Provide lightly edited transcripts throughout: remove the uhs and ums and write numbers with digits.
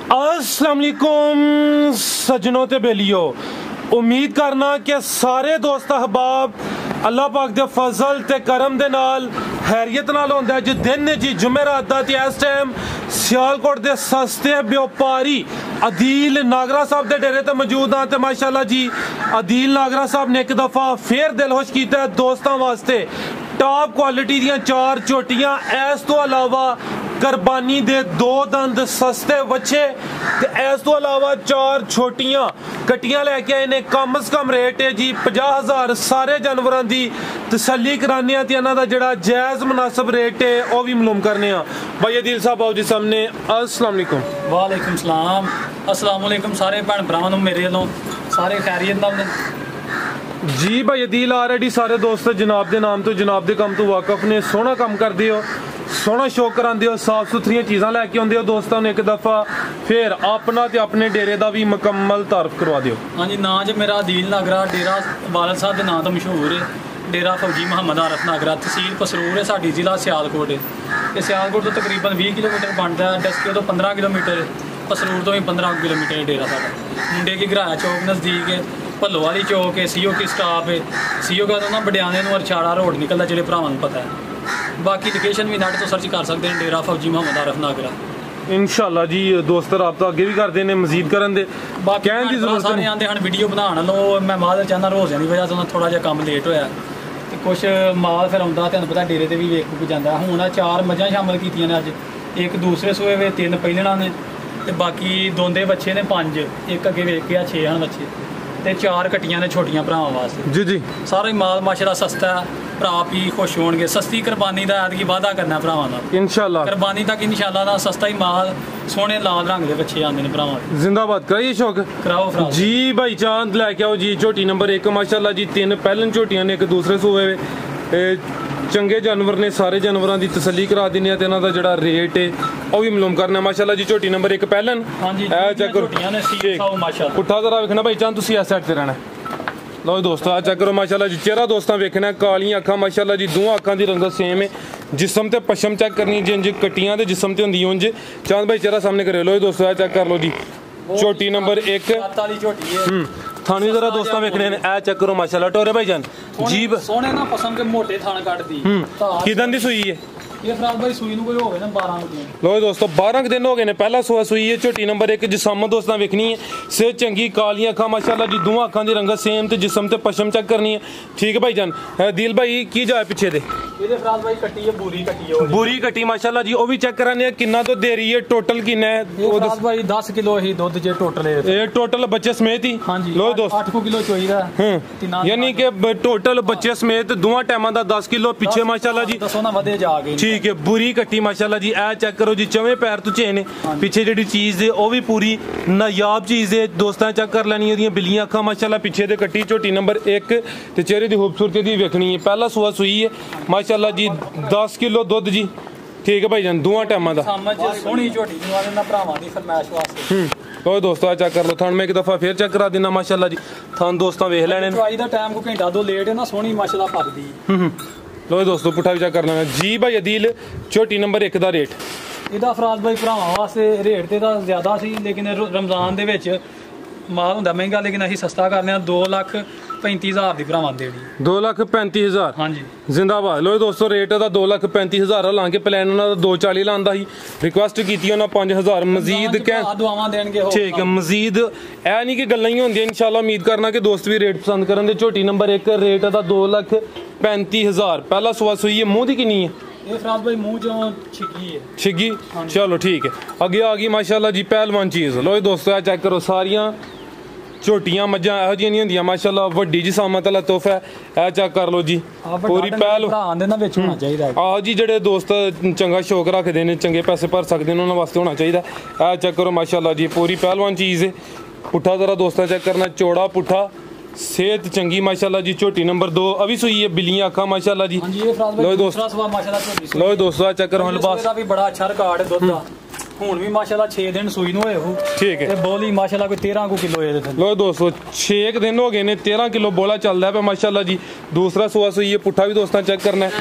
अस्सलाम वालेकुम सजनों ते बेलियो, उम्मीद करना कि सारे दोस्त अहबाब अल्लाह पाक दे फजल ते करम दे नाल खैरियत नाल होंदा है। जो दिन ने जी जुमेरात दा ते इस टाइम सियालकोट दे सस्ते व्यापारी अदील नागरा साहब दे डेरे ते मौजूद हाँ। ते माशाल्लाह जी अदील नागरा साहब ने एक दफ़ा फिर दिल खुश किया दोस्तों वास्ते टॉप क्वालिटी दियां 4 झोटियां, इस तो अलावा कुरबानी दे 2 दंद सस्ते बच्चे ते इस तो अलावा 4 छोटियां कट्टियां लेके आए ने। कम से कम रेट है जी 50,000। सारे जानवरों की तसल्ली कराने ते इन्हां दा जिहड़ा जायज़ मुनासिब रेट है वह भी मालूम करने। भाई अदील साहब आओ जी सामने। अस्सलाम वालेकुम। वालेकुम सलाम। अस्सलाम वालेकुम सारे भैन भरावां नूं मेरे वालों सारे खैरियत नाल जी। भाई अदील ऑलरेडी सारे दोस्त जनाब के नाम तो जनाब के काम तो वाकफ ने, सोहना काम करते हो, सोहना शौक कराते हो, साफ सुथरियां चीज़ां लैके आते हो। दोस्तों ने एक दफ़ा फिर अपना ते अपने डेरे का भी मुकम्मल तारफ करवा दियो। हाँ जी, नाम जो मेरा अदील नागरा, डेरा वालद साहब के नाम तो मशहूर है। डेरा फौजी मुहम्मद आरफ नागरा, तहसील पसरूर है, साडी जिला सियालकोट है। ये सियालकोट तो तकरीबन 20 किलोमीटर बनता है, डस्के तो 15 किलोमीटर है, पसरूर तो भी 15 किलोमीटर है डेरा साਡਾ। मुंडे की घराया चौक नज़दीक है, भल्लो वाली चौक है, सीओ की स्टाफ है। सीओ का तो ना बडियाने अरछाड़ा रोड निकलता जो भरावां नूं पता है। बाकी लोकेशन भी नैट तो सर्च कर सकते हैं, डेरा फौजी मुहम्मद आरफ नागरा। इंशाल्लाह जी दोस्त रबता अगे भी करते हैं, मजीद करन दे कहने की जरूरत नहीं आंदे हन वीडियो बनाने लो। मैं माल चाहना रोज़ की वजह से थोड़ा जिहा काम लेट होया ते कुछ माल फिर आउंदा तुहानूं पता डेरे ते भी वेख के जांदा। हुण 4 मझां शामिल कीतियां ने अज, एक दूसरे सूए वे 3 पहिलणा ने ते बाकी दोंदे बच्चे ने 5, एक अगे वेख के 6 हन बच्चे ते 4 कट्टियां ने छोटियां भरावां वास्ते। जी जी सारा माल माशाल्लाह सस्ता है, भरा भी खुश होणगे। सस्ती कुरबानी का ऐतकी वादा करना भरावां दा इंशाल्लाह। कुरबानी तक इंशाल्लाह दा सस्ता ही माल, सोहने लाल रंग के बच्चे आंदे ने भरावां दे। जिंदाबाद कराइए शौक कराओ फिर जी। भाई चांद लैके आओ जी झोटी नंबर 1 माशाल्लाह जी 3 पहलन झोटियां ने, एक दूसरे सूए चंगे जानवर ने। सारे जानवरों की तसल्ली करा देनी ते इन्हां दा जिहड़ा रेट है वह भी मालूम करना। माशाल्लाह जी झोटी नंबर 1 पहलन चेक करो पुट्ठा जरा वेखना भाई चांद तुसीं इस साइड ते रहना। लो दोस्तों आ चेक करो माशाल्लाह जी चेहरा दोस्तों वेखना, कालियां अखां माशाल्लाह जी, 2 अखां की रंगत सेम है। जिसम ते पशम चेक करनी जिंज कट्टियां ते जिसम ते होंदी उंज। चांद भाई चेहरा सामने करे। लो दोस्तों आ चेक कर लो जी झोटी नंबर 1 थानी जरा दोस्तों वेखने ने। ए चेक करो माशाल्लाह टोरे भाई जान जीब सोने ना पसंद के मोटे थान कटदी। किदन दी सूई है ये फराज भाई सूई नूं कोई हो गए ना 12 दिन। लो दोस्तों 12 दिन हो गए ने, पहला सूआ सूई है। झोटी नंबर 1 जिसम दोस्तों वेखनी है, सेहत चंगी, कालियां अखां माशाल्लाह जी, 2 अखां की रंगत सेम ते जिसम ते पशम चेक करनी है। ठीक है भाई जान। दिल भाई की जाए पिछे दे ਇਹਦੇ ਫਰਾਜ਼ ਭਾਈ ਕੱਟੀ ਹੈ ਬੂਰੀ ਕੱਟੀ ਹੈ, ਬੂਰੀ ਕੱਟੀ ਮਾਸ਼ਾਅੱਲਾ ਜੀ। ਉਹ ਵੀ ਚੈੱਕ ਕਰਾਨੇ ਕਿੰਨਾ ਤੋਂ ਦੇ ਰਹੀ ਹੈ, ਟੋਟਲ ਕਿੰਨਾ ਹੈ? ਉਹ ਫਰਾਜ਼ ਭਾਈ 10 ਕਿਲੋ ਹੀ ਦੁੱਧ ਜੇ ਟੋਟਲ ਹੈ। ਇਹ ਟੋਟਲ ਬੱਚੇ ਸਮੇਤ ਹੀ ਹਾਂਜੀ ਲੋ ਦੋਸਤ 8 ਕਿਲੋ ਚੋਈਦਾ ਯਾਨੀ ਕਿ ਟੋਟਲ ਬੱਚੇ ਸਮੇਤ ਦੋਵਾਂ ਟਾਈਮਾਂ ਦਾ 10 ਕਿਲੋ ਪਿੱਛੇ ਮਾਸ਼ਾਅੱਲਾ ਜੀ। ਦੱਸੋ ਨਾ ਵਧੇ ਜਾ ਗਏ। ਠੀਕ ਹੈ ਬੂਰੀ ਕੱਟੀ ਮਾਸ਼ਾਅੱਲਾ ਜੀ। ਇਹ ਚੈੱਕ ਕਰੋ ਜੀ ਚਵੇਂ ਪੈਰ ਤੋਂ ਚੇ ਨੇ, ਪਿੱਛੇ ਜਿਹੜੀ ਚੀਜ਼ ਹੈ ਉਹ ਵੀ ਪੂਰੀ ਨਾਯਾਬ ਚੀਜ਼ ਹੈ ਦੋਸਤਾਂ। ਚੈੱਕ ਕਰ ਲੈਣੀ ਉਹਦੀਆਂ ਬਿੱਲੀਆਂ ਅੱਖਾਂ ਮਾਸ਼ਾਅੱਲਾ ਪਿੱਛੇ ਦੇ ਕੱਟੀ। ਝੋਟੀ ਨੰਬਰ 1 ਤੇ ਚਿਹਰੇ ਦੀ ਖੂਬਸੂਰਤੀ ਦੀ ਵੇਖਣੀ ਹੈ। ਪਹਿਲਾ ਸੂਆ ਸੂਈ ਹੈ ਮਾਸ਼ਾਅੱਲਾ ਜੀ, 10 किलो दुध जी। ठीक है भाई जान 2 टाइम का सोहनी झोटी दिलवा भरावां दी फरमाइश वास्ते। लो दोस्तों चेक कर लो थान, मैं एक दफा फिर चेक करा देना माशाल्लाह जी। थान दोस्तों वेख लेने चवाई दा टाइम को घंटा 2 लेट है ना, सोहनी माशाल्लाह पकदी। लो दोस्तों पुठा भी चेक कर लेना जी। भाई अदील झोटी नंबर 1 का रेट ਇਹਦਾ ਫਰਾਜ਼ ਭਾਈ ਭਰਾਵਾਂ ਵਾਸਤੇ ਰੇਟ ਤੇ ਤਾਂ ਜ਼ਿਆਦਾ ਸੀ, ਲੇਕਿਨ ਰਮਜ਼ਾਨ ਦੇ ਵਿੱਚ ਮਾਲ ਹੁੰਦਾ ਮਹਿੰਗਾ, ਲੇਕਿਨ ਅਸੀਂ ਸਸਤਾ ਕਰਨੇ ਆ। 2,35,000 ਦੀ ਭਰਾਵਾਂ ਦੇਣੀ। 2,35,000 ਹਾਂਜੀ जिंदाबाद। लो दोस्तों रेट ਦਾ 2,35,000 ਲਾਂਗੇ ਪਲਾਨ ਉਹਨਾਂ ਦਾ 2,40 ਲਾਂਦਾ ਸੀ। ਰਿਕੁਐਸਟ ਕੀਤੀ ਉਹਨਾਂ 5,000 ਮਜ਼ੀਦ ਕਹਿ ਦੁਆਵਾਂ ਦੇਣਗੇ। ਠੀਕ ਹੈ ਮਜ਼ੀਦ ਇਹ ਨਹੀਂ ਕਿ ਗੱਲਾਂ ਹੀ ਹੁੰਦੀਆਂ। ਇਨਸ਼ਾਅੱਲਾ ਉਮੀਦ ਕਰਨਾ ਕਿ ਦੋਸਤ ਵੀ ਰੇਟ ਪਸੰਦ ਕਰਨ ਦੇ। ਝੋਟੀ ਨੰਬਰ 1 ਰੇਟ ਦਾ 2,35,000। ਪਹਿਲਾ ਸਵਾ ਸੂਈ ਹੈ। ਮੂੰਹ ਦੀ ਕਿੰਨੀ ਹੈ ਇਹ ਫਰਾਜ਼ ਭਾਈ? ਮੂੰਹ ਚੋਂ ਛਿੱਗੀ ਹੈ। ਛਿੱਗੀ ਚਲੋ ਠੀਕ ਹੈ। ਅੱਗੇ ਆ ਗਈ ਮਾਸ਼ਾਅੱਲਾ ਜੀ ਪਹਿਲਵਾਨ ਚੀਜ਼। ਲੋ ਦੋਸਤੋ ਆ ਚੈੱਕ ਕਰੋ ਸਾਰੀਆਂ ਝੋਟੀਆਂ ਮੱਝਾਂ ਇਹੋ ਜਿਹੀਆਂ ਨਹੀਂ ਹੁੰਦੀਆਂ ਮਾਸ਼ਾਅੱਲਾ, ਵੱਡੀ ਜੀ ਸਾਮਤ ਵਾਲਾ ਤੋਹਫਾ ਹੈ। ਇਹ ਚੈੱਕ ਕਰ ਲਓ ਜੀ ਪੂਰੀ ਪਹਿਲ ਦੇ ਨਾਲ ਵਿੱਚ ਹੋਣਾ ਚਾਹੀਦਾ। ਆਹ ਜੀ ਜਿਹੜੇ ਦੋਸਤ ਚੰਗਾ ਸ਼ੌਕ ਰੱਖਦੇ ਨੇ, ਚੰਗੇ ਪੈਸੇ ਭਰ ਸਕਦੇ ਨੇ, ਉਹਨਾਂ ਵਾਸਤੇ ਹੋਣਾ ਚਾਹੀਦਾ। ਇਹ ਚੈੱਕ ਕਰੋ ਮਾਸ਼ਾਅੱਲਾ ਜੀ ਪੂਰੀ ਪਹਿਲਵਾਨ ਚੀਜ਼ ਹੈ। ਪੁੱਠਾ ਜ਼ਰਾ ਦੋਸਤਾਂ ਚੈੱਕ ਕਰਨਾ, ਚੌੜਾ ਪੁੱਠਾ, सेहत चंगी माशाल्लाह जी। झोटी नंबर 2 अभी सुई है, बिल्लियां अखा माशाल्लाह जी। लो दोस्तों चेक करो लिबास भी बड़ा अच्छा रिकॉर्ड है दुध दा। हुण भी माशाल्लाह 6 दिन सूई नु होए हो। ठीक है। बोली माशाल्लाह कोई 13 किलो है। लो दोस्तों 6 दिन हो गए ने, 13 किलो बोला चलदा है माशाल्लाह जी। दूसरा सुआ सुई है। पुट्ठा भी दोस्तों चेक करना है।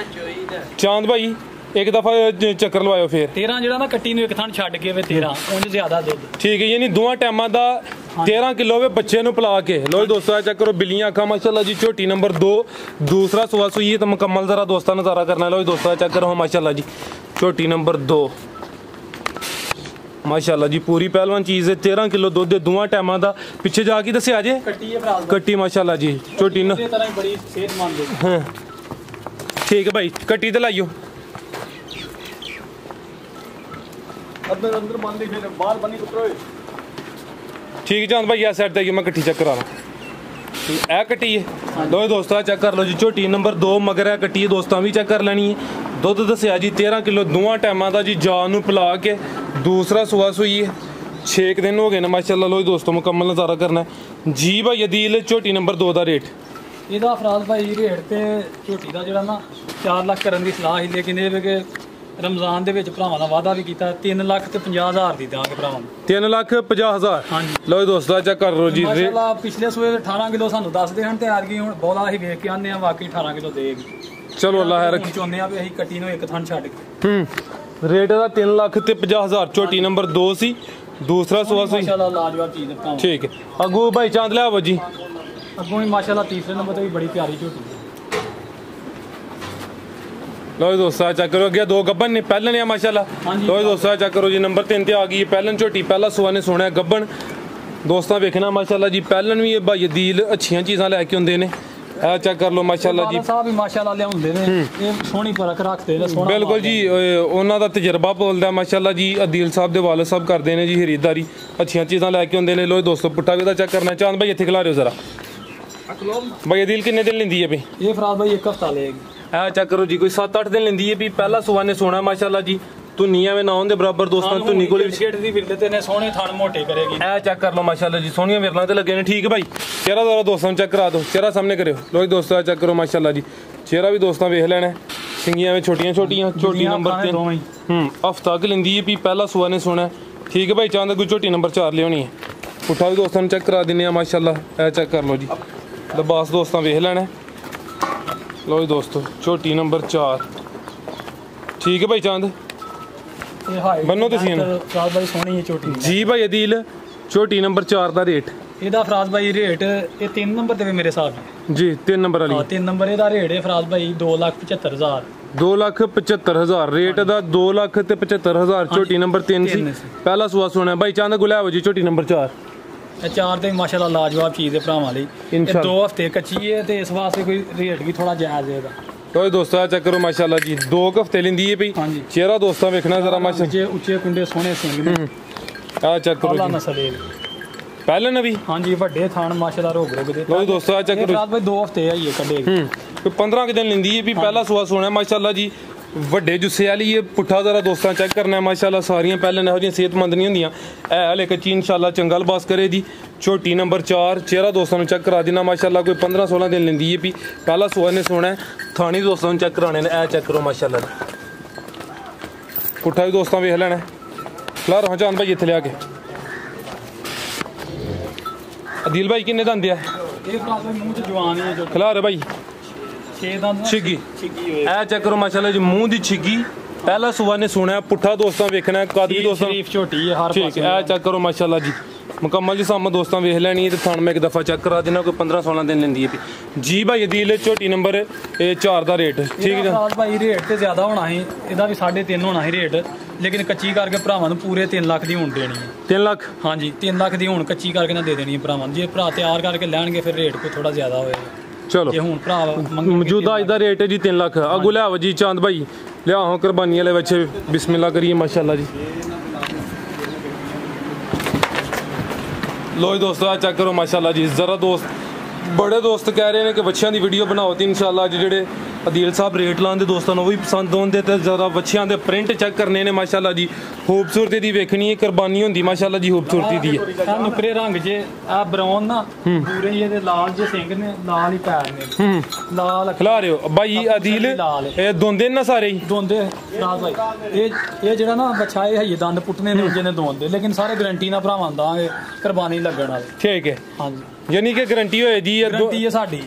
चांद भाई ਇੱਕ ਦਫਾ ਚੱਕਰ ਲਵਾਇਓ ਫਿਰ 13 ਜਿਹੜਾ ਨਾ ਕੱਟੀ ਨੂੰ ਇੱਕ ਥਣ ਛੱਡ ਕੇ ਵੇ 13 ਉਂਝ ਜ਼ਿਆਦਾ ਦੁੱਧ ਠੀਕ ਹੈ ਯਾਨੀ ਦੋਵਾਂ ਟਾਈਮਾਂ ਦਾ 13 ਕਿਲੋ ਵੇ ਬੱਚੇ ਨੂੰ ਪਿਲਾ ਕੇ ਲੋ ਦੋਸਤੋ ਆ ਚੈੱਕ ਕਰੋ ਬਿੱਲੀਆਂ ਅੱਖਾਂ ਮਾਸ਼ਾਅੱਲਾ ਜੀ ਝੋਟੀ ਨੰਬਰ 2 ਦੂਸਰਾ ਸੂਆ ਸੂਈ ਤਾਂ ਮੁਕੰਮਲ ਜ਼ਰਾ ਦੋਸਤਾਂ ਨਜ਼ਾਰਾ ਕਰਨਾ ਲੋ ਦੋਸਤੋ ਆ ਚੈੱਕ ਕਰੋ ਮਾਸ਼ਾਅੱਲਾ ਜੀ ਝੋਟੀ ਨੰਬਰ 2 ਮਾਸ਼ਾਅੱਲਾ ਜੀ ਪੂਰੀ ਪਹਿਲਵਾਨ ਚੀਜ਼ ਹੈ 13 ਕਿਲੋ ਦੁੱਧ ਦੇ ਦੋਵਾਂ ਟਾਈਮਾਂ ਦਾ ਪਿੱਛੇ ਜਾ ਕੇ ਦੱਸਿਆ ਜੇ ਕੱਟੀ ਹੈ ਭਰਾ ਕੱਟੀ ਮਾਸ਼ਾਅੱਲਾ ਜੀ ਝੋਟੀ ਨਾ ਇਸੇ ਤਰ੍ਹਾਂ ਹੀ ਬੜੀ ਸਿਹਤਮੰਦ ਹੈ ਹਾਂ ਠੀਕ ਹੈ ਭਾਈ ਕੱਟੀ ਤੇ ਲਾਈਓ ਅੰਦਰ ਬੰਦ ਫਿਰ ਬਾਹਰ ਬੰਨੀ ਕੁੱਤਰੋ ਠੀਕ ਚੰਦ ਭਾਈ ਆ ਸਾਈਡ ਤੇ ਮੈਂ ਕੱਟੀ ਚੈੱਕ ਕਰਾ ਲਾਂ ਇਹ ਕੱਟੀ ਹੈ ਲੋ ਦੋਸਤਾਂ ਚੈੱਕ ਕਰ ਲਓ ਜੀ ਝੋਟੀ ਨੰਬਰ 2 ਮਗਰ ਇਹ ਕੱਟੀ ਹੈ ਦੋਸਤਾਂ ਵੀ ਚੈੱਕ ਕਰ ਲੈਣੀ ਹੈ ਦੁੱਧ ਦੱਸਿਆ ਜੀ 13 ਕਿਲੋ ਦੋਵਾਂ ਟਾਈਮਾਂ ਦਾ ਜੀ ਜਾਨ ਨੂੰ ਪਿਲਾ ਕੇ ਦੂਸਰਾ ਸੂਆ ਸੂਈ ਹੈ 6 ਦਿਨ ਹੋ ਗਏ ਨੇ ਮਾਸ਼ਾਅੱਲਾ ਲੋ ਦੋਸਤੋ ਮੁਕੰਮਲ ਨਜ਼ਾਰਾ ਕਰਨਾ ਜੀ ਭਾਈ ਅਦੀਲ ਝੋਟੀ ਨੰਬਰ 2 ਦਾ ਰੇਟ ਇਹਦਾ ਫਰਾਜ਼ ਭਾਈ ਰੇਟ ਤੇ ਝੋਟੀ ਦਾ ਜਿਹੜਾ ਨਾ 4 ਲੱਖ ਕਰਨ ਦੀ ਸਲਾਹ ਸੀ ਲੇਕਿਨ ਇਹ ਵੀ ਕਿ ਰਮਜ਼ਾਨ ਦੇ ਵਿੱਚ ਭਰਾਵਾਂ ਦਾ ਵਾਅਦਾ ਵੀ ਕੀਤਾ 3,50,000 ਦੀ ਦਾਂਗੇ ਭਰਾਵਾਂ ਨੂੰ 3,50,000 ਹਾਂਜੀ ਲੋ ਦੋਸਤੋ ਚੈੱਕ ਕਰ ਲਓ ਜੀ ਮਾਸ਼ਾਅੱਲਾ ਪਿਛਲੇ ਸੂਏ 18 ਕਿਲੋ ਸਾਨੂੰ ਦੱਸਦੇ ਹਨ ਤੇ ਆ ਗਈ ਹੁਣ ਬੋਲਾ ਅਸੀਂ ਵੇਖ ਕੇ ਆਨੇ ਆ ਵਾਕਈ 18 ਕਿਲੋ ਦੇਗੀ ਚਲੋ ਅੱਲਾ ਹੈ ਰੱਖੀ ਚਾਹੁੰਦੇ ਆ ਵੀ ਅਸੀਂ ਕੱਟੀ ਨੂੰ ਇੱਕ ਥਣ ਛੱਡ ਕੇ ਰੇਟ ਦਾ 3,50,000 ਝੋਟੀ ਨੰਬਰ 2 ਸੀ ਦੂਸਰਾ ਸੂਆ ਸੀ ਮਾਸ਼ਾਅੱਲਾ ਲਾਜਵਾਬ ਚੀਜ਼ ਭਰਾਵਾਂ ਠੀਕ ਹੈ ਅੱਗੂ ਭਾਈ ਚਾਂਦ ਲਿਆਵੋ ਜੀ ਅੱਗੋਂ ਵੀ ਮਾਸ਼ਾਅੱਲਾ ਤੀਸਰੇ ਨੰਬਰ ਤੇ ਵੀ ਬੜੀ ਪਿਆਰੀ ਝੋਟੀ ਲੋ ਦੋਸਤਾਂ ਚੈੱਕ ਕਰੋ ਅੱਗੇ 2 ਗੱਬਨ ਨੇ ਪਹਿਲਣ ਆ ਮਾਸ਼ਾਅੱਲਾ ਲੋ ਦੋਸਤਾਂ ਚੈੱਕ ਕਰੋ ਜੀ ਨੰਬਰ 3 ਤੇ ਆ ਗਈ ਪਹਿਲਣ ਝੋਟੀ ਪਹਿਲਾ ਸੂਆ ਨੇ ਸੋਹਣਾ ਗੱਬਨ ਦੋਸਤਾਂ ਵੇਖਣਾ ਮਾਸ਼ਾਅੱਲਾ ਜੀ ਪਹਿਲਣ ਵੀ ਇਹ ਭਾਈ ਅਦੀਲ ਅੱਛੀਆਂ ਚੀਜ਼ਾਂ ਲੈ ਕੇ ਹੁੰਦੇ ਨੇ ਇਹ ਚੈੱਕ ਕਰ ਲਓ ਮਾਸ਼ਾਅੱਲਾ ਜੀ ਸਾਹਿਬ ਵੀ ਮਾਸ਼ਾਅੱਲਾ ਲਿਆਉਂਦੇ ਨੇ ਇਹ ਸੋਹਣੀ ਪਰਖ ਰੱਖਦੇ ਨੇ ਸੋਹਣਾ ਬਿਲਕੁਲ ਜੀ ਉਹਨਾਂ ਦਾ ਤਜਰਬਾ ਬੋਲਦਾ ਮਾਸ਼ਾਅੱਲਾ ਜੀ ਅਦੀਲ ਸਾਹਿਬ ਦੇ ਵਾਲਿਦ ਸਾਹਿਬ ਕਰਦੇ ਨੇ ਜੀ ਖਰੀਦਦਾਰੀ ਅੱਛੀਆਂ ਚੀਜ਼ਾਂ ਲੈ ਕੇ ਹੁੰਦੇ ਨੇ ਲੋ ਦੋਸਤੋ ਪੁੱਠਾ ਵੀ ਦਾ ਚੈੱਕ ਕਰਨਾ ਚਾਹਨ ਭਾਈ ਇੱਥੇ ਖਿਲਾ ਰਿਓ ਜ਼ਰਾ ਭਾਈ ਅਦੀਲ ਕਿੰਨੇ ਦਿਨ ਲੈਂਦੀ ਹੈ ਭਾਈ ਇਹ ਫਰਾਜ਼ ਭਾਈ ਇੱਕ ਹਫਤਾ ਲਏਗੀ ਇਹ ਚੈੱਕ ਕਰੋ ਜੀ ਕੋਈ 7-8 ਦਿਨ ਲੈਂਦੀ ਹੈ ਵੀ ਪਹਿਲਾ ਸੂਆ ਨੇ ਸੋਹਣਾ ਮਾਸ਼ਾਅੱਲਾ ਜੀ ਧੁੰਨੀਆਂ ਵੇ ਨਾ ਹੋਣ ਦੇ ਬਰਾਬਰ ਦੋਸਤਾਂ ਧੁੰਨੀ ਕੋਲ ਵਿਕਟ ਦੀ ਵਿਰਲੇ ਤੇ ਨੇ ਸੋਹਣੇ ਥਣ ਮੋਟੇ ਕਰੇਗੀ ਇਹ ਚੈੱਕ ਕਰ ਲਓ ਮਾਸ਼ਾਅੱਲਾ ਜੀ ਸੋਹਣੀਆਂ ਵਿਰਲਾਂ ਤੇ ਲੱਗੇ ਨੇ ਠੀਕ ਹੈ ਭਾਈ ਚਿਹਰਾ ਜ਼ਰਾ ਦੋਸਤਾਂ ਨੂੰ ਚੈੱਕ ਕਰਾ ਦਿਓ ਚਿਹਰਾ ਸਾਹਮਣੇ ਕਰਿਓ ਲੋ ਜੀ ਦੋਸਤਾਂ ਚੈੱਕ ਕਰੋ ਮਾਸ਼ਾਅੱਲਾ ਜੀ ਚਿਹਰਾ ਵੀ ਦੋਸਤਾਂ ਵੇਖ ਲੈਣਾ ਸਿੰਗੀਆਂ ਵਿੱਚ ਛੋਟੀਆਂ ਛੋਟੀਆਂ ਝੋਟੀ ਨੰਬਰ 3 ਹਫਤਾ ਕਿ ਲੈਂਦੀ ਹੈ ਵੀ ਪਹਿਲਾ ਸੂਆ ਨੇ ਸੋਹਣਾ ਠੀਕ ਹੈ ਭਾਈ ਚਾਂਦ ਕੋਈ ਝੋਟੀ ਨੰਬਰ 4 ਲਿਆਉਣੀ ਹੈ ਪੁੱਠਾ ਵੀ ਦੋਸਤਾਂ ਨੂੰ ਚੈੱਕ ਕਰਾ ਦਿੰਨੇ ਆ ਮਾਸ਼ਾਅੱਲਾ ਇਹ ਚੈੱਕ ਕਰ ਲਓ ਜੀ ਲਿਬਾਸ ਦੋਸਤਾਂ ਵੇਖ ਲੈਣਾ ਲੋ ਜੀ ਦੋਸਤੋ ਝੋਟੀ ਨੰਬਰ 4 ਠੀਕ ਹੈ ਭਾਈ ਚਾਂਦ ਬੰਨੋ ਤੁਸੀਂ ਫਰਾਜ਼ ਭਾਈ ਸੋਹਣੀ ਹੈ ਝੋਟੀ ਜੀ ਭਾਈ ਅਦੀਲ ਝੋਟੀ ਨੰਬਰ 4 ਦਾ ਰੇਟ ਇਹਦਾ ਫਰਾਜ਼ ਭਾਈ ਰੇਟ ਇਹ 3 ਨੰਬਰ ਤੇ ਵੀ ਮੇਰੇ ਹਿਸਾਬ ਨਾਲ ਜੀ 3 ਨੰਬਰ ਵਾਲੀ 3 ਨੰਬਰ ਇਹਦਾ ਰੇਟ ਹੈ ਫਰਾਜ਼ ਭਾਈ 2,75,000 2,75,000 ਰੇਟ ਦਾ 2,75,000 ਝੋਟੀ ਨੰਬਰ 3 ਸੀ ਪਹਿਲਾ ਸੂਆ ਸੁਣਾ ਭਾਈ ਚਾਂਦ ਗੁਲਾਬ ਜੀ ਝੋਟੀ ਨੰਬਰ 4 ਇਹ 4 ਤੇ ਮਾਸ਼ਾਅੱਲਾ ਲਾਜਵਾਬ ਚੀਜ਼ ਹੈ ਭਰਾਵਾਂ ਲਈ ਇਹ 2 ਹਫ਼ਤੇ ਕੱਚੀ ਹੈ ਤੇ ਇਸ ਵਾਸਤੇ ਕੋਈ ਰੇਟ ਵੀ ਥੋੜਾ ਜਾਇਜ਼ ਹੈ ਇਹਦਾ ਲੋ ਦੋਸਤਾਂ ਚੈੱਕ ਕਰੋ ਮਾਸ਼ਾਅੱਲਾ ਜੀ 2 ਹਫ਼ਤੇ ਲੈਂਦੀ ਹੈ ਭਈ ਚਿਹਰਾ ਦੋਸਤਾਂ ਵੇਖਣਾ ਜ਼ਰਾ ਮਾਸ਼ਾਅੱਲਾ ਉੱਚੇ ਕੁੰਡੇ ਸੋਹਣੇ ਸਿੰਘ ਨੇ ਆ ਚੈੱਕ ਕਰੋ ਜੀ ਨਸਲ ਹੈ ਪਹਿਲੇ ਨਵੀਂ ਹਾਂਜੀ ਵੱਡੇ ਥਾਣ ਮਾਸ਼ਾਅੱਲਾ ਰੋਗ ਦੇ ਲੋ ਦੋਸਤਾਂ ਚੈੱਕ ਕਰੋ ਰਾਤ ਭਾਈ 2 ਹਫ਼ਤੇ ਆਈਏ ਕੱਢੇਗੀ ਕੋਈ 15 ਕਿ ਦਿਨ ਲੈਂਦੀ ਹੈ ਵੀ ਪਹਿਲਾ ਸੂਆ ਸੋਹਣਾ ਮਾਸ਼ਾਅੱਲਾ ਜੀ ਵੱਡੇ ਜੁੱਸੇ ਵਾਲੀ ਇਹ ਪੁੱਠਾ ਜ਼ਰਾ ਦੋਸਤਾਂ ਚੈੱਕ ਕਰਨਾ ਮਾਸ਼ਾਅੱਲਾ ਸਾਰੀਆਂ ਪਹਿਲਾਂ ਇਹੋ ਜਿਹੀਆਂ ਸਿਹਤਮੰਦ ਨਹੀਂ ਹੁੰਦੀਆਂ ਇਹ ਹਲੇ ਕੱਚੀ ਇਨਸ਼ਾਅੱਲਾ ਚੰਗਾ ਲਿਬਾਸ ਕਰੇ ਜੀ ਝੋਟੀ ਨੰਬਰ 4 ਚਿਹਰਾ ਦੋਸਤਾਂ ਨੂੰ ਚੈੱਕ ਕਰਾ ਦੇਣਾ ਮਾਸ਼ਾਅੱਲਾ ਕੋਈ 15-16 ਦਿਨ ਲੈਂਦੀ ਹੈ ਵੀ ਪਹਿਲਾ ਸੂਆ ਨੇ ਸੋਹਣਾ ਥਾਣੀ ਦੋਸਤਾਂ ਨੂੰ ਚੈੱਕ ਕਰਾਣੇ ਨੇ ਇਹ ਚੈੱਕ ਕਰੋ ਮਾਸ਼ਾਅੱਲਾ ਪੁੱਠਾ ਵੀ ਦੋਸਤਾਂ ਵੇਖ ਲੈਣਾ ਖਲਾ ਰਹਾ ਚਾਂਦ ਭਾਈ ਇੱਥੇ ਲਿਆ ਕੇ ਅਦੀਲ ਭਾਈ ਕਿੰਨੇ ਦੰਦ ਆ ਇਹ ਫਰਾਜ਼ ਭਾਈ ਮੂੰਹ 'ਚ ਜਵਾਨ ਹੈ ਜੋ ਖਲਾ ਰਹੇ ਭਾਈ 6 ਦੰਦ ਛਿੱਗੀ ਇਹ ਚੈੱਕ ਕਰੋ ਮਾਸ਼ਾਅੱਲਾ ਜੀ ਮੂੰਹ ਦੀ ਛਿੱਗੀ ਪਹਿਲਾ ਸੂਆ ਨੇ ਸੁਣਿਆ ਪੁੱਠਾ ਦੋਸਤਾਂ ਵੇਖਣਾ ਕਦ ਵੀ ਦੋਸਤਾਂ ਸ਼ਰੀਫ ਝੋਟੀ ਹੈ ਹਰ ਪਾਸੇ ਠੀਕ ਇਹ ਚੈੱਕ ਕਰੋ ਮਾਸ਼ਾਅੱਲਾ ਜੀ ਮੁਕੰਮਲ ਜੀ ਸਾਹਮਣੇ ਦੋਸਤਾਂ ਵੇਖ ਲੈਣੀ ਹੈ ਤੇ ਥਣ ਮੈਂ ਇੱਕ ਦਫਾ ਚੈੱਕ ਕਰਾ ਦੇਣਾ ਕੋਈ 15-16 ਦਿਨ ਲੈਂਦੀ ਹੈ ਜੀ ਭਾਈ ਅਦੀਲ ਝੋਟੀ ਨੰਬਰ 4 ਦਾ ਰੇਟ ਠੀਕ ਹੈ ਫਰਾਜ਼ ਭਾਈ ਰੇਟ ਤੇ ਜ਼ਿਆਦਾ ਹੋਣਾ ਸੀ ਇਹਦਾ ਵੀ 3.5 ਹੋਣਾ ਸੀ ਰੇਟ ਲੇਕਿਨ ਕੱਚੀ ਕਰਕੇ ਭਰਾਵਾਂ ਨੂੰ ਪੂਰੇ 3 ਲੱਖ ਦੀ ਹੁਣ ਦੇਣੀ ਹੈ 3 ਲੱਖ ਹਾਂਜੀ 3 ਲੱਖ ਦੀ ਹੁਣ ਕੱਚੀ ਕਰਕੇ ਨਾ ਦੇ ਦੇਣੀ ਹੈ ਭਰਾਵਾਂ ਨੂੰ ਜੇ ਭਰਾ ਤਿਆਰ ਕਰਕੇ ਲੈਣਗੇ ਫਿਰ ਰੇਟ ਕੋਈ ਥੋੜਾ ਜ਼ਿਆਦਾ ਹੋਏਗਾ ਚਲੋ ਜੇ ਹੁਣ ਭਰਾ ਮੌਜੂਦਾ ਅੱਜ ਦਾ ਰੇਟ ਹੈ ਜੀ 3 ਲੱਖ ਅਗੂ ਲਿਆਵ ਜੀ ਚਾਂਦ ਭਾਈ ਲਿਆਓ ਕੁਰਬਾਨੀ ਵਾਲੇ ਬੱਚੇ ਬਿਸਮਿਲ੍ਲਾ ਕਰੀਏ ਮਾਸ਼ਾਅੱਲਾ ਜੀ लो जी दोस्तों चेक करो माशाल्लाह जी ज़रा दोस्त बड़े दोस्त कह रहे हैं कि बच्चियां दी वीडियो बनाओ तो इंशाल्लाह जेडे अदील साहब रेट लाने दोस्तों वो भी पसंद आते तो ज़रा बच्चियां दे प्रिंट चेक करने ने माशाल्लाह जी खूबसूरती दी वेखनी है कुर्बानी होंदी माशाल्लाह जी खूबसूरती दी है नुकरे रंग जे आ ब्राउन ना पूरे ये दे लाल जे सिंग ने लाल ही पैर ने लाल खिला रहे हो भाई अदील ये दोंदे ना सारे ही दोंदे राज भाई ये जेड़ा ना बच्चा है ये दंद पुटने ने जिने दोंदे लेकिन सारे गारंटी ना भरावां दांगे कुर्बानी लगण वाले ठीक है हां जी ਯਾਨੀ ਕਿ ਗਾਰੰਟੀ ਹੋਏ ਦੀ ਗਾਰੰਟੀ ਹੈ ਸਾਡੀ।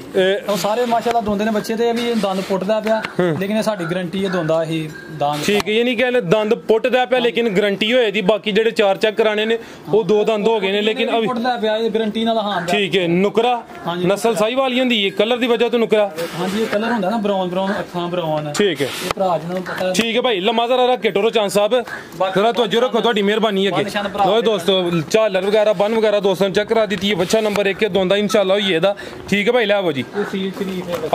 ਉਹ ਸਾਰੇ ਮਾਸ਼ਾਅੱਲਾ ਦੋਂਦੇ ਨੇ ਬੱਚੇ ਤੇ ਵੀ ਦੰਦ ਪੁੱਟਦਾ ਪਿਆ, ਲੇਕਿਨ ਇਹ ਸਾਡੀ ਗਾਰੰਟੀ ਹੈ ਦੋਂਦਾ ਹੀ ਦੰਦ। ਠੀਕ ਹੈ, ਯਾਨੀ ਕਿ ਦੰਦ ਪੁੱਟਦਾ ਪਿਆ ਲੇਕਿਨ ਗਾਰੰਟੀ ਹੋਏ ਦੀ। ਬਾਕੀ ਜਿਹੜੇ 4 ਚੈੱਕ ਕਰਾਣੇ ਨੇ ਉਹ 2 ਦੰਦ ਹੋ ਗਏ ਨੇ ਲੇਕਿਨ ਅਭੀ ਪੁੱਟਦਾ ਪਿਆ, ਇਹ ਗਾਰੰਟੀ ਨਾਲ ਹਾਂ। ਠੀਕ ਹੈ, ਨੁਕਰਾ ਨਸਲ ਸਾਈ ਵਾਲੀ ਹੁੰਦੀ ਹੈ, ਕਲਰ ਦੀ ਵਜ੍ਹਾ ਤੋਂ ਨੁਕਰਾ। ਹਾਂਜੀ, ਇਹ ਕਲਰ ਹੁੰਦਾ ਨਾ ਬਰਾਊਨ ਅੱਖਾਂ ਬਰਾਊਨ। ਠੀਕ ਹੈ, ਇਹ ਭਰਾ ਜੀ ਨੂੰ ਪਤਾ। ਠੀਕ ਹੈ ਭਾਈ, ਲੰਮਾ ਜ਼ਰਾ ਰੱਖ ਕੇ ਟੋਰੋ ਚਾਂਦ ਸਾਹਿਬ, ਜ਼ਰਾ ਤਵੱਜੋ ਰੱਖੋ, ਤੁਹਾਡੀ ਮਿਹਰਬਾਨੀ ਹੈ। ਲੋ ਦੋਸਤੋ ਝਾਲਰ ਵਗੈਰਾ ਬੰਨ ਵਗੈਰਾ ਦੋਸਤਾਂ ਚੈੱਕ ਕਰਾ ਦਿੱਤੀ ਹੈ। ਬੱਚਾ ਨੰਬਰ 1 ਦੋਂਦਾ ਇੰਸ਼ਾਅੱਲਾ ਹੋਈ ਇਹਦਾ। ਠੀਕ ਹੈ ਭਾਈ, ਲੈ ਆਵੋ ਜੀ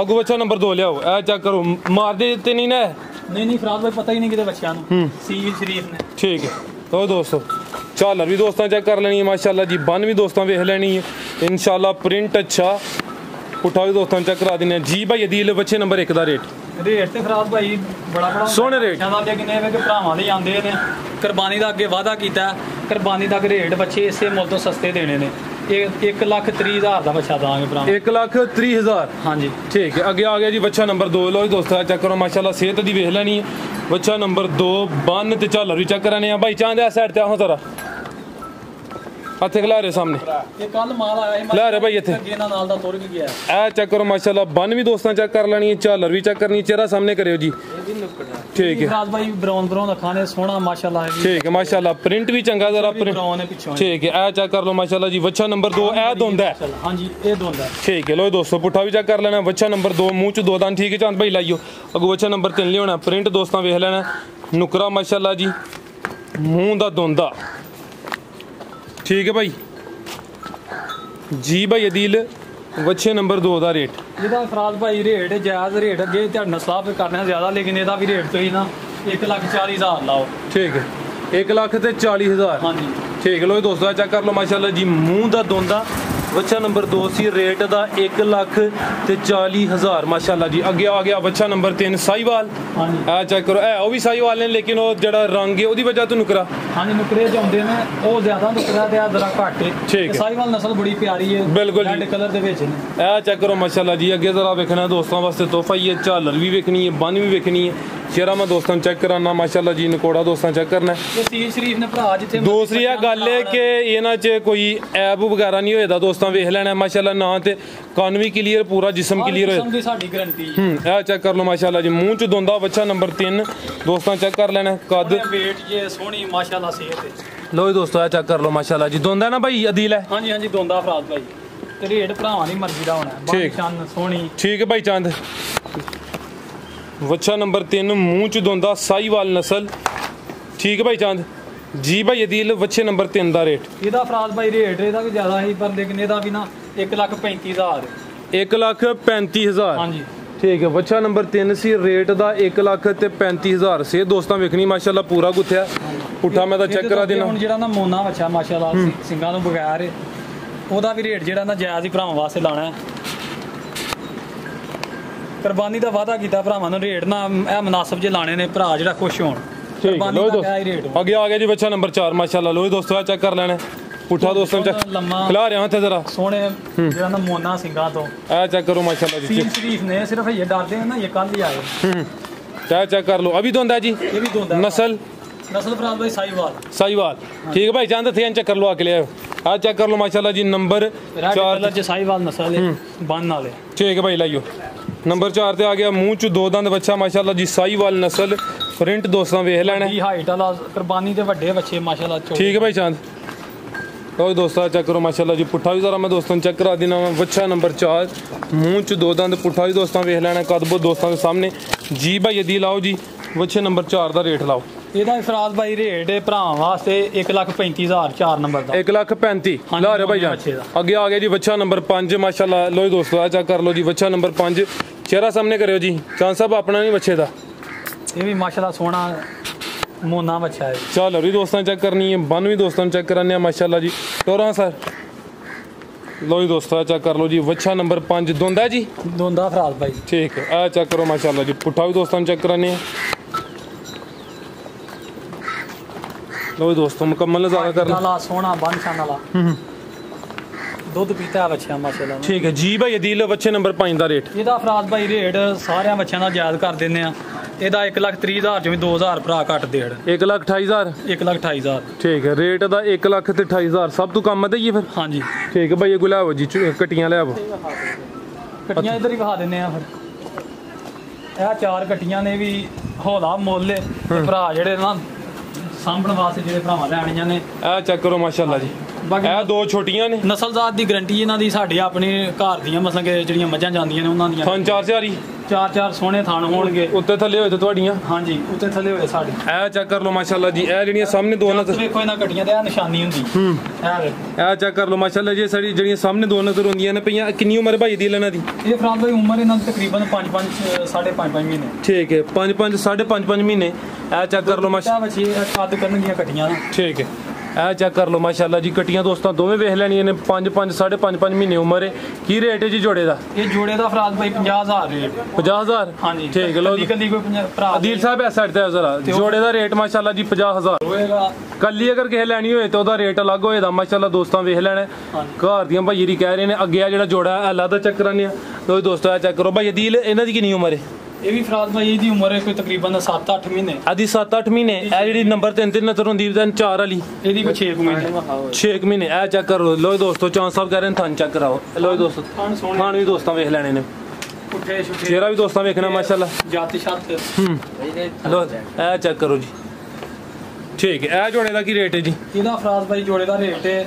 ਅੱਗੋਂ ਬੱਚਾ ਨੰਬਰ 2 ਲਿਆਓ। ਇਹ ਚੈੱਕ ਕਰੋ, ਮਾਰਦੇ ਤੇ ਨਹੀਂ ਨਾ? ਨਹੀਂ ਫਰਾਦ ਭਾਈ ਪਤਾ ਹੀ ਨਹੀਂ ਕਿਤੇ ਬੱਚਿਆਂ ਨੂੰ, ਸੀਲ ਸ਼ਰੀਫ ਨੇ। ਠੀਕ ਹੈ, ਲੋ ਦੋਸਤੋ ਝਾਲਰ ਵੀ ਦੋਸਤਾਂ ਚੈੱਕ ਕਰ ਲੈਣੀ ਹੈ ਮਾਸ਼ਾਅੱਲਾ ਜੀ, ਬੰਨ ਵੀ ਦੋਸਤਾਂ ਵੇਖ ਲੈਣੀ ਹੈ ਇੰਸ਼ਾਅੱਲਾ। ਪ੍ਰਿੰਟ ਅੱਛਾ, ਪੁੱਠਾ ਵੀ ਦੋਸਤਾਂ ਚੈੱਕ ਕਰਾ ਦਿੰਦੇ ਜੀ। ਭਾਈ ਅਦੀਲ ਬੱਚੇ ਨੰਬਰ 1 ਦਾ ਰੇਟ ਤੇ ਫਰਾਦ ਭਾਈ ਬੜਾ ਸੋਹਣੇ ਰੇਟ ਲੇਕਿਨ ਇਹ ਕਿ ਭਰਾਵਾਂ ਦੇ ਆਉਂਦੇ ਨੇ, ਕੁਰਬਾਨੀ ਦਾ ਅੱਗੇ ਵਾਅਦਾ ਕੀਤਾ, ਕੁਰਬਾਨੀ ਦਾ ਰੇਟ ਬੱਚੇ ਇਸੇ ਮੁੱਲ ਤੋਂ ਸਸਤੇ ਦੇਣੇ ਨੇ। ਇਹ 1,30,000 ਦਾ ਬੱਚਾ ਦਾਂਗੇ ਭਰਾ। 1,30,000। ਹਾਂਜੀ ਠੀਕ ਹੈ। ਅੱਗੇ ਆ ਗਿਆ ਜੀ ਬੱਚਾ ਨੰਬਰ 2। ਲੋ ਦੋਸਤਾਂ ਚੈੱਕ ਕਰੋ ਮਾਸ਼ਾਅੱਲਾ, ਸਿਹਤ ਦੀ ਵੇਖ ਲੈਣੀ ਹੈ। ਬੱਚਾ ਨੰਬਰ 2 ਬੰਨ ਤੇ ਝਾਲਰ ਵੀ ਚੈੱਕ ਕਰਾਣੇ ਆ। ਭਾਈ ਚਾਂਦ ਆ ਸਾਈਡ ਤੇ ਆਹੋ ਜ਼ਰਾ, ਇੱਥੇ ਖਿਲਾ ਰਹੇ ਸਾਹਮਣੇ। ਇਹ ਕੱਲ ਮਾਲ ਆਇਆ ਸੀ ਲੈ ਰਹੇ ਭਾਈ ਇੱਥੇ ਇਹਨਾਂ ਨਾਲ ਦਾ ਤੁਰ ਕੇ ਗਿਆ। ਇਹ ਚੈੱਕ ਕਰੋ ਮਾਸ਼ਾਅੱਲਾ, ਬੰਨ ਵੀ ਦੋਸਤਾਂ ਚੈੱਕ ਕਰ ਲੈਣੀ ਹੈ, ਝਾਲਰ ਵੀ ਚੈੱਕ ਕਰਨੀ, ਚਿਹਰਾ ਸਾਹਮਣੇ ਕਰਿਓ ਜੀ। ਠੀਕ ਹੈ ਫਰਾਦ ਭਾਈ, ਬਰਾਊਨ ਅੱਖਾਂ ਨੇ, ਸੋਹਣਾ ਮਾਸ਼ਾਅੱਲਾ ਹੈ। ਠੀਕ ਹੈ ਮਾਸ਼ਾਅੱਲਾ, ਪ੍ਰਿੰਟ ਵੀ ਚੰਗਾ ਜ਼ਰਾ ਬਰਾਊਨ ਹੈ ਪਿੱਛੋਂ। ਠੀਕ ਹੈ, ਇਹ ਚੈੱਕ ਕਰ ਲਓ ਮਾਸ਼ਾਅੱਲਾ ਜੀ। ਬੱਚਾ ਨੰਬਰ 2 ਇਹ ਦੋਂਦਾ। ਹਾਂਜੀ ਇਹ ਦੋਂਦਾ। ਠੀਕ ਹੈ, ਲੋ ਦੋਸਤੋ ਪੁੱਠਾ ਵੀ ਚੈੱਕ ਕਰ ਲੈਣਾ। ਬੱਚਾ ਨੰਬਰ 2 ਮੂੰਹ ਚ 2 ਦੰਦ। ਠੀਕ ਹੈ ਚਾਂਦ ਭਾਈ ਲਾਈਓ। ਅੱਗੋਂ ਬੱਚਾ ਨੰਬਰ 3 ਲਿਆਉਣਾ। ਪ੍ਰਿੰਟ ਦੋਸਤਾਂ ਵੇਖ ਲੈਣਾ, ਨੁਕਰਾ ਮਾਸ਼ਾਅੱਲਾ ਜੀ, ਮੂੰਹ ਦਾ ਦੋਂਦਾ। ਠੀਕ ਹੈ ਭਾਈ ਜੀ। ਭਾਈ ਅਦੀਲ ਬੱਚੇ ਨੰਬਰ 2 ਦਾ ਰੇਟ? ਇਹਦਾ ਫਰਾਦ ਭਾਈ ਰੇਟ ਜਾਇਜ਼ ਰੇਟ, ਅੱਗੇ ਤੁਹਾਡੇ ਨਾਲ ਸਲਾਹ ਕਰਨਾ ਜ਼ਿਆਦਾ, ਲੇਕਿਨ ਇਹਦਾ ਵੀ ਰੇਟ ਤੁਸੀਂ ਨਾ 1,40,000 ਲਾਓ। ਠੀਕ ਹੈ, 1,40,000। ਹਾਂਜੀ ਠੀਕ ਹੈ, ਲੋ ਦੋਸਤੋ ਚੈੱਕ ਕਰ ਲਓ ਮਾਸ਼ਾਅੱਲਾ ਜੀ, ਮੂੰਹ ਦਾ ਦੋਂਦਾ। ਬੱਚਾ ਨੰਬਰ 2 ਸੀ, ਰੇਟ ਦਾ 1,40,000 ਮਾਸ਼ਾਅੱਲਾ ਜੀ। ਅੱਗੇ ਆ ਗਿਆ ਬੱਚਾ ਨੰਬਰ 3 ਸਾਈਵਾਲ। ਹਾਂਜੀ ਇਹ ਚੈੱਕ ਕਰੋ, ਇਹ ਉਹ ਵੀ ਸਾਈਵਾਲ ਨੇ ਲੇਕਿਨ ਉਹ ਜਿਹੜਾ ਰੰਗ ਹੈ ਉਹਦੀ ਵਜ੍ਹਾ ਤੋਂ ਨੁਕਰਾ। ਹਾਂਜੀ ਨੁਕਰੇ ਜਾਂਦੇ ਨੇ, ਉਹ ਜ਼ਿਆਦਾ ਨੁਕਰਾ ਤੇ ਆ ਜ਼ਰਾ ਘੱਟ ਹੈ। ਠੀਕ ਹੈ, ਸਾਈਵਾਲ ਨਸਲ ਬੜੀ ਪਿਆਰੀ ਹੈ, ਬਿਲਕੁਲ ਰੈੱਡ ਕਲਰ ਦੇ ਵਿੱਚ ਨੇ। ਇਹ ਚੈੱਕ ਕਰੋ ਮਾਸ਼ਾਅੱਲਾ ਜੀ। ਅੱਗੇ ਜ਼ਰਾ ਵੇਖਣਾ ਦੋਸਤਾਂ ਵਾਸਤੇ ਤੋਹਫਾ ਹੀ ਹੈ, ਝਾਲਰ ਵੀ ਵੇਖਣੀ ਹੈ, ਬੰਨ ਵੀ ਵੇਖਣੀ ਹੈ। ਚਿਹਰਾ ਮੈਂ ਦੋਸਤਾਂ ਨੂੰ ਚੈੱਕ ਕਰਾਨਾ ਮਾਸ਼ਾਅੱਲਾ ਜੀ, ਨਕੋੜਾ ਦੋਸਤਾਂ ਚੈੱਕ ਕਰਨਾ। ਸੀਲ ਸ਼ਰੀਫ ਨੇ ਭਰਾ ਜਿੱਥੇ। ਦੂਸਰੀ ਇਹ ਗੱਲ ਹੈ ਕਿ ਇਹਨਾਂ 'ਚ ਕੋਈ ਐਬ ਵਗੈਰਾ ਨਹੀਂ ਹੋਏਦਾ ਦੋਸਤਾਂ, ਵੇਖ ਲੈਣਾ ਮਾਸ਼ਾਅੱਲਾ। ਨਾ ਤੇ ਕੰਨ ਵੀ ਕਲੀਅਰ, ਪੂਰਾ ਜਿਸਮ ਕਲੀਅਰ ਹੋਏ। ਸਾਡੀ ਗਾਰੰਟੀ। ਇਹ ਚੈੱਕ ਕਰ ਲਓ ਮਾਸ਼ਾਅੱਲਾ ਜੀ, ਮੂੰਹ 'ਚ ਦੋਂਦਾ। ਬੱਚਾ ਨੰਬਰ 3 ਦੋਸਤਾਂ ਚੈੱਕ ਕਰ ਲੈਣਾ। ਕੱਦ ਵੇਟ ਜੇ ਸੋਹਣੀ ਮਾਸ਼ਾਅੱਲਾ ਸਿਹਤ ਹੈ। ਲੋ ਦੋਸਤੋ ਇਹ ਚੈੱਕ ਕਰ ਲਓ ਮਾਸ਼ਾਅੱਲਾ ਜੀ, ਦੋਂਦਾ ਨਾ ਭਾਈ ਅਦੀਲ ਹੈ? ਹਾਂਜੀ ਹਾਂਜੀ ਦੋਂਦਾ ਫਰਾਦ ਭਾਈ, ਤੇ ਰੇਟ ਭਰਾਵਾਂ ਦੀ ਮਰਜ਼ੀ ਦਾ ਹੋਣਾ। ਠੀਕ ਸੋਹਣੀ। ਠੀਕ ਹੈ ਭਾਈ ਚੰਦ। ਬੱਚਾ ਨੰਬਰ 3 ਮੂੰਹ 'ਚ ਦੋਂਦਾ, ਸਾਈਵਾਲ ਨਸਲ। ਠੀਕ ਹੈ ਭਾਈ ਚੰਦ ਜੀ। ਭਾਈ ਅਦੀਲ ਬੱਚੇ ਨੰਬਰ 3 ਦਾ ਰੇਟ? ਇਹਦਾ ਫਰਾਦ ਭਾਈ ਰੇਟ ਇਹਦਾ ਵੀ ਜ਼ਿਆਦਾ ਹੀ, ਪਰ ਲੇਕਿਨ ਇਹਦਾ ਵੀ ਨਾ 1,35,000। 1,35,000। ਹਾਂਜੀ ਠੀਕ ਹੈ, ਬੱਚਾ ਨੰਬਰ 3 ਸੀ, ਰੇਟ ਦਾ 1,35,000 ਸੇ। ਦੋਸਤਾਂ ਵੇਖਣੀ ਮਾਸ਼ਾਅੱਲਾ ਪੂਰਾ ਗੁੱਥਿਆ, ਪੁੱਠਾ ਮੈਂ ਤਾਂ ਚੈੱਕ ਕਰਾ ਦੇਣਾ। ਹੁਣ ਜਿਹੜਾ ਨਾ ਮੋਨਾ ਬੱਚਾ ਮਾਸ਼ਾਅੱਲਾ ਸਿੰਘਾਂ ਤੋਂ ਬਗੈਰ, ਉਹਦਾ ਵੀ ਰੇਟ ਜਿਹੜਾ ਨਾ ਜਾਇਜ਼ ਹੀ ਭਰਾਵਾਂ ਵਾਸਤੇ ਲਾਣਾ ਹੈ। ਕੁਰਬਾਨੀ ਦਾ ਵਾਅਦਾ ਕੀਤਾ ਭਰਾਵਾਂ ਨੂੰ, ਰੇਟ ਨਾ ਇਹ ਮੁਨਾਸਬ ਜੇ ਲਾਣੇ ਨੇ, ਭਰਾ ਜਿਹੜਾ ਖੁਸ਼ ਹੋਣ। ਠੀਕ ਹੈ, ਲੋ ਦੋਸਤੋ ਅੱਗੇ ਆ ਗਿਆ ਜੀ ਬੱਚਾ ਨੰਬਰ 4 ਮਾਸ਼ਾਅੱਲਾ। ਲੋ ਦੋਸਤੋ ਚੈੱਕ ਕਰ ਲੈਣਾ, ਪੁੱਠਾ ਦੋਸਤਾਂ ਚੈੱਕ ਖਿਲਾ ਰਿਹਾ ਹੱਥ ਜ਼ਰਾ, ਸੋਹਣੇ ਜਿਹੜਾ ਨਾ ਮੋਨਾ ਸਿੰਘਾਂ ਤੋਂ। ਇਹ ਚੈੱਕ ਕਰੋ ਮਾਸ਼ਾਅੱਲਾ ਜੀ, ਸੀਲ ਸ਼ਰੀਫ ਨੇ, ਸਿਰਫ ਇਹ ਡਰਦੇ ਨੇ ਨਾ ਇਹ ਕੱਲ ਹੀ ਆਏ। ਚੈੱਕ ਕਰ ਲਓ। ਅਭੀ ਦੋਂਦਾ ਜੀ? ਇਹ ਵੀ ਦੋਂਦਾ। ਨਸਲ ਫਰਾਦ ਭਾਈ ਸਾਈਵਾਲ। ਸਾਈਵਾਲ। ਠੀਕ ਹੈ ਭਾਈ ਚੰਦ ਥੇ ਚੈੱਕ ਕਰ ਲਓ, ਆ ਕੇ ਲਿਆਓ। ਆ ਚੈੱਕ ਕਰ ਲਓ ਮਾਸ਼ਾਅੱਲਾ ਜੀ, ਨੰਬਰ 4 ਚ ਸਾਈਵਾਲ ਨਸਲ ਹੈ, ਬੰਨ ਵਾਲੇ। ਠੀਕ ਹੈ ਭਾਈ ਲਾਈਓ। ਨੰਬਰ 4 ਤੇ ਆ ਗਿਆ, ਮੂੰਹ 'ਚ 2 ਦੰਦ ਬੱਚਾ ਮਾਸ਼ਾਅੱਲਾ ਜੀ, ਸਾਈਵਾਲ ਨਸਲ। ਪ੍ਰਿੰਟ ਦੋਸਤਾਂ ਵੇਖ ਲੈਣਾ, ਹਾਈਟ ਵਾਲਾ, ਕੁਰਬਾਨੀ ਦੇ ਵੱਡੇ ਬੱਚੇ ਮਾਸ਼ਾਅੱਲਾ। ਠੀਕ ਹੈ ਭਾਈ ਚੰਦ। ਲਓ ਦੋਸਤਾਂ ਚੈੱਕ ਕਰੋ ਮਾਸ਼ਾਅੱਲਾ ਜੀ, ਪੁੱਠਾ ਵੀ ਜ਼ਰਾ ਮੈਂ ਦੋਸਤਾਂ ਨੂੰ ਚੈੱਕ ਕਰਾ ਦੇਣਾ ਵਾ। ਬੱਚਾ ਨੰਬਰ 4 ਮੂੰਹ 'ਚ 2 ਦੰਦ, ਪੁੱਠਾ ਵੀ ਦੋਸਤਾਂ ਵੇਖ ਲੈਣਾ, ਕਦਬੋ ਦੋਸਤਾਂ ਦੇ ਸਾਹਮਣੇ ਜੀ। ਭਾਈ ਅਦੀਲ ਲਾਓ ਜੀ, ਬੱਚੇ ਨੰਬਰ 4 ਦਾ ਰੇਟ ਲਾਓ। ਇਹਦਾ ਫਰਾਦ ਭਾਈ ਰੇਟ ਭਰਾਵਾਂ ਵਾਸਤੇ 1,35,000 4 ਨੰਬਰ ਦਾ। 1,35,000 ਲਾ ਰਹੇ ਭਾਈ ਜਾਨ। ਅੱਗੇ ਆ ਗਿਆ ਜੀ ਬੱਚਾ ਨੰਬਰ 5 ਮਾਸ਼ਾਅੱਲਾ। ਲੋ ਦੋਸਤੋ ਆ ਚੈੱਕ ਕਰ ਲਓ ਜੀ, ਬੱਚਾ ਨੰਬਰ 5। ਚਿਹਰਾ ਸਾਹਮਣੇ ਕਰਿਓ ਜੀ ਚਾਂਦ ਸਾਹਿਬ, ਆਪਣਾ ਨਹੀਂ ਬੱਚੇ ਦਾ। ਇਹ ਵੀ ਮਾਸ਼ਾਅੱਲਾ ਸੋਹਣਾ ਮੋਨਾ ਬੱਚਾ ਹੈ। ਚੱਲ ਵੀ ਦੋਸਤਾਂ ਚੈੱਕ ਕਰਨੀ ਹੈ, ਬੰਨ ਵੀ ਦੋਸਤਾਂ ਨੂੰ ਚੈੱਕ ਕਰਾਨੇ ਆ ਮਾਸ਼ਾਅੱਲਾ ਜੀ। ਤੋਰਾਂ ਸਰ ਲੋ ਜੀ ਦੋਸਤੋ ਚੈੱਕ ਕਰ ਲਓ ਜੀ, ਬੱਚਾ ਨੰਬਰ 5 ਦੋਂਦਾ ਜੀ? ਦੋਂਦਾ ਫਰਾਦ ਭਾਈ। ਠੀਕ ਹੈ, ਆ ਚੈੱਕ ਕਰੋ ਮਾਸ਼ਾਅੱਲਾ ਜੀ, ਪੁੱਠਾ ਵੀ ਦੋਸਤਾਂ ਨੂੰ ਚੈੱਕ ਕਰਾਨੇ ਆ। ਲੋ ਦੋਸਤੋ ਮੁਕੰਮਲ ਨਜ਼ਾਰਾ ਕਰਨਾ, ਸੋਹਣਾ ਬੰਨ ਛਾਨ ਵਾਲਾ, ਦੁੱਧ ਪੀਤਾ ਹੈ ਬੱਚਿਆਂ ਮਾਸ਼ਾਅੱਲਾ। ਠੀਕ ਹੈ ਜੀ। ਭਾਈ ਅਦੀਲ ਬੱਚੇ ਨੰਬਰ 5 ਦਾ ਰੇਟ? ਇਹਦਾ ਫਰਾਦ ਭਾਈ ਰੇਟ ਸਾਰਿਆਂ ਬੱਚਿਆਂ ਦਾ ਜਾਇਜ਼ ਕਰ ਦਿੰਦੇ ਆ, ਇਹਦਾ 1,30,000 ਚੋਂ ਵੀ 2,000 ਭਰਾ ਘੱਟ ਦੇੜ। 1,28,000 1,28,000 ਠੀਕ ਹੈ। ਰੇਟ ਦਾ 1,28,000 ਸਭ ਤੋਂ ਕੰਮ ਦਈਏ ਫਿਰ। ਹਾਂਜੀ ਠੀਕ ਹੈ ਭਾਈ, ਇਹ ਲਿਆਵੋ ਜੀ ਕਟੀਆਂ ਲਿਆਵੋ। ਕੱਟੀਆਂ ਇੱਧਰ ਹੀ ਵਿਖਾ ਦਿੰਨੇ ਆ ਫਿਰ। ਇਹ 4 ਕੱਟੀਆਂ ਨੇ ਵੀ ਹੌਲਾ ਮੁੱਲ ਏ ਤੇ ਭਰਾ ਜਿਹੜੇ ਨਾ ਸਾਂਭਣ ਵਾਸਤੇ ਜਿਹੜੇ ਭਰਾਵਾਂ ਲੈਣੀਆਂ ਨੇ। ਇਹ ਚੈੱਕ ਕਰੋ ਮਾਸ਼ਾਅੱਲਾ ਜੀ। ਇਹ 2 ਛੋਟੀਆਂ ਨੇ। ਨਸਲਜ਼ਾਤ ਦੀ ਗਰੰਟੀ ਇਹਨਾਂ ਦੀ ਸਾਡੀ ਆਪਣੇ ਘਰ ਦੀਆਂ ਮਸਲਾਂ ਕਿ ਜਿਹੜੀਆਂ ਮੱਝਾਂ ਜਾਂਦੀਆਂ ਨੇ ਉਹਨਾਂ ਦੀਆਂ ਥਣ 4 ਹੀ 4 ਸੋਹਣੇ ਥਣ ਹੋਣਗੇ। ਉੱਤੇ ਥੱਲੇ ਹੋਏ ਤੇ ਤੁਹਾਡੀਆਂ। ਹਾਂਜੀ ਉੱਤੇ ਥੱਲੇ ਹੋਏ ਸਾਡੇ। ਇਹ ਚੈੱਕ ਕਰ ਲਓ ਮਾਸ਼ਾਅੱਲਾ ਜੀ। ਇਹ ਜਿਹੜੀਆਂ ਸਾਹਮਣੇ 2 ਨਜ਼ਰ ਵੇਖੋ ਇਹਨਾਂ ਕੱਟੀਆਂ ਤੇ ਆ ਨਿਸ਼ਾਨੀ ਹੁੰਦੀ। ਇਹ ਚੈੱਕ ਕਰ ਲਓ ਮਾਸ਼ਾਅੱਲਾ ਜੀ। ਸਾਡੀ ਜਿਹੜੀਆਂ ਸਾਹਮਣੇ 2 ਨਜ਼ਰ ਹੁੰਦੀਆਂ ਨੇ ਪਈਆਂ। ਕਿੰਨੀ ਉਮਰ ਭਾਈ ਦੀ ਇਹਨਾਂ ਦੀ? ਇਹ ਫਰਾਦ ਭਾਈ ਉਮਰ ਇਹਨਾਂ ਦੀ ਤਕਰੀਬਨ 5.5 ਮਹੀਨੇ। ਠੀਕ ਹੈ 5 5.5 ਮਹੀਨੇ। ਇਹ ਚੈੱਕ ਕਰ ਲਓ ਮਾਸ਼ਾਅੱਲਾ। ਬੱਚੇ ਕੱਦ ਕਰਨਗੀਆਂ ਕੱਟੀਆਂ ਨਾ। ਠੀਕ ਹੈ। ਇਹ ਚੈੱਕ ਕਰ ਲਓ ਮਾਸ਼ਾਅੱਲਾ ਜੀ। ਕੱਟੀਆਂ ਦੋਸਤਾਂ ਦੋਵੇਂ ਵੇਖ ਲੈਣੀਆਂ ਨੇ। 5 5.5 ਮਹੀਨੇ ਉਮਰ ਹੈ। ਕੀ ਰੇਟ ਹੈ ਜੀ ਜੋੜੇ ਦਾ? ਇਹ ਜੋੜੇ ਦਾ ਫਰਾਦ ਭਾਈ 50,000 ਰੇਟ। 50,000 ਹਾਂਜੀ ਠੀਕ ਹੈ। ਲੋ ਕੱਲੀ ਕੋਈ ਭਰਾ ਅਦੀਲ ਸਾਹਿਬ ਇਸ ਸਾਈਡ ਤੇ ਜ਼ਰਾ ਜੋੜੇ ਦਾ ਰੇਟ ਮਾਸ਼ਾਅੱਲਾ ਜੀ 50,000 ਹੋਏਗਾ। ਕੱਲੀ ਅਗਰ ਕਿਸੇ ਲੈਣੀ ਹੋਏ ਤਾਂ ਉਹਦਾ ਰੇਟ ਅਲੱਗ ਹੋਏਗਾ ਮਾਸ਼ਾਅੱਲਾ। ਦੋਸਤਾਂ ਵੇਖ ਲੈਣਾ ਘਰ ਦੀਆਂ ਭਾਈ ਜੀ ਕਹਿ ਰਹੇ ਨੇ। ਅੱਗੇ ਆ ਜਿਹੜਾ ਜੋੜਾ ਹੈ ਅਲੱਗ ਦਾ ਚੈੱਕ ਕਰਾਂਗੇ ਆ। ਲੋ ਦੋਸਤੋ ਇਹ ਚੈੱਕ ਕਰੋ ਭਾਈ ਅਦੀਲ ਇਹਨਾਂ ਦੀ ਕਿੰਨੀ ਉਮਰ ਹੈ? ਇਹ ਵੀ ਫਰਾਦ ਭਾਈ ਇਹਦੀ ਉਮਰ ਹੈ ਕੋਈ ਤਕਰੀਬਨ 7-8 ਮਹੀਨੇ। ਆਦੀ 7-8 ਮਹੀਨੇ। ਇਹ ਜਿਹੜੀ ਨੰਬਰ 3 ਤੇ ਨਜ਼ਰ ਹੁੰਦੀ 4 ਵਾਲੀ ਇਹਦੀ ਕੋਈ 6 ਮਹੀਨੇ। 6 ਮਹੀਨੇ। ਇਹ ਚੈੱਕ ਕਰੋ। ਲੋ ਦੋਸਤੋ ਚਾਂਸ ਸਾਹਿਬ ਕਹਿ ਰਹੇ ਨੇ ਥਣ ਚੈੱਕ ਕਰਾਓ। ਲੋ ਦੋਸਤੋ ਥਣ ਵੀ ਦੋਸਤਾਂ ਵੇਖ ਲੈਣੇ ਨੇ। ਪੁੱਠੇ ਛੁੱਠੇ ਚਿਹਰਾ ਵੀ ਦੋਸਤਾਂ ਵੇਖਣਾ ਮਾਸ਼ਾਅੱਲਾ। ਜਾਤੀ ਛੱਤ। ਲੋ ਇਹ ਚੈੱਕ ਕਰੋ ਜੀ। ਠੀਕ ਹੈ। ਇਹ ਜੋੜੇ ਦਾ ਕੀ ਰੇਟ ਹੈ ਜੀ? ਇਹਦਾ ਫਰਾਦ ਭਾਈ ਜੋੜੇ ਦਾ ਰੇਟ ਹੈ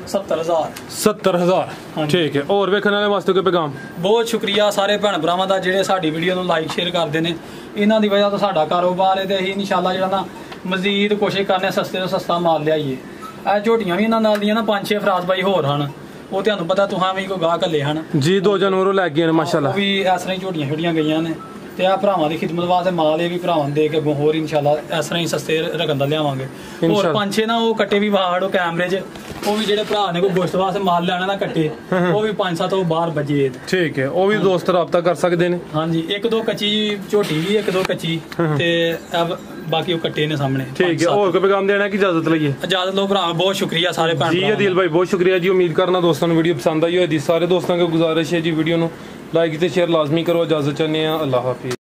70,000। 70,000 ਠੀਕ ਹੈ। ਹੋਰ ਵੇਖਣ ਵਾਲੇ ਵਾਸਤੇ ਕੋਈ ਪੈਗਾਮ? ਬਹੁਤ ਸ਼ੁਕਰੀਆ ਸਾਰੇ ਭੈਣ ਭਰਾਵਾਂ ਦਾ ਜਿਹੜੇ ਸਾਡੀ ਵੀਡੀਓ ਨੂੰ ਲਾਈਕ ਸ਼ੇਅਰ ਕਰਦੇ ਨੇ। ਇਹਨਾਂ ਦੀ ਵਜ੍ਹਾ ਤੋਂ ਸਾਡਾ ਕਾਰੋਬਾਰ ਹੈ ਤੇ ਅਸੀਂ ਇਨਸ਼ਾਅੱਲਾ ਜਿਹੜਾ ਨਾ ਮਜ਼ੀਦ ਕੋਸ਼ਿਸ਼ ਕਰਨੇ ਸਸਤੇ ਤੋਂ ਸਸਤਾ ਮਾਲ ਲਿਆਈਏ। ਇਹ ਝੋਟੀਆਂ ਵੀ ਇਹਨਾਂ ਨਾਲ ਦੀਆਂ ਨਾ 5-6 ਫਰਾਦ ਭਾਈ ਹੋਰ ਹਨ। ਉਹ ਤੁਹਾਨੂੰ ਪਤਾ ਤੁਹਾਂ ਵੀ ਕੋਈ ਗਾਹ ਕੱਲੇ ਹਨ ਜੀ। 2 ਜਾਨਵਰੋਂ ਲੈ ਗਏ ਨੇ ਮਾਸ਼ਾਅੱਲਾ। ਉਹ ਵੀ ਇਸ ਤਰ੍ਹਾਂ ਹੀ ਝੋਟੀਆਂ ਛੋਟੀਆਂ ਗਈਆਂ ਨੇ ਤੇ ਆ ਭਰਾਵਾਂ ਦੀ ਖਿਦਮਤ ਵਾਸਤੇ ਮਾਲ ਇਹ ਵੀ ਭਰਾਵਾਂ ਦੇ ਕੇ ਅੱਗੋਂ ਹੋਰ ਇਨਸ਼ਾਅੱਲਾ ਇਸ ਤਰ੍ਹਾਂ ਹੀ ਸਸਤੇ ਰਕਮ ਦਾ ਲਿਆਵਾਂਗੇ। ਹੋਰ 5-6 ਨਾ ਉਹ ਕੱਟੇ ਵੀ ਵਾੜੋ ਕੈਮਰੇ 'ਚ। ਉਹ ਵੀ ਜਿਹੜੇ ਭਰਾ ਨੇ ਕੋਈ ਗੋਸ਼ਤ ਵਾਸਤੇ ਮਾਲ ਲੈਣਾ ਨਾ ਕੱਟੇ ਉਹ ਵੀ 5-7 ਉਹ ਬਾਹਰ ਵੱਜੇ। ਠੀਕ ਹੈ। ਉਹ ਵੀ ਦੋਸਤ ਰਾਬਤਾ ਕਰ ਸਕਦੇ ਨੇ। ਹਾਂਜੀ 1-2 ਕੱਚੀ ਝੋਟੀ ਵੀ 1-2 ਕੱਚੀ ਤੇ ਬਾਕੀ ਉਹ ਕੱਟੇ ਨੇ ਸਾਹਮਣੇ। ਠੀਕ ਹੈ। ਹੋਰ ਕੋਈ ਪੈਗਾਮ ਦੇਣਾ ਕਿ ਇਜਾਜ਼ਤ ਲਈਏ? ਇਜਾਜ਼ਤ ਲਓ ਭਰਾ। ਬਹੁਤ ਸ਼ੁਕਰੀਆ ਸਾਰੇ ਭੈਣ ਜੀ ਅਦੀਲ ਭਾਈ ਬਹੁਤ ਸ਼ੁਕਰੀਆ ਜੀ। ਉਮੀਦ ਕਰਨਾ ਦੋਸਤਾਂ ਨੂੰ ਵੀਡੀਓ ਪਸੰਦ आई होगी। सारे दोस्तों को गुजारिश है जी वीडियो लाइक ते शेयर लाजमी करो। इजाजत चाहते हैं। अल्लाह हाफिज़।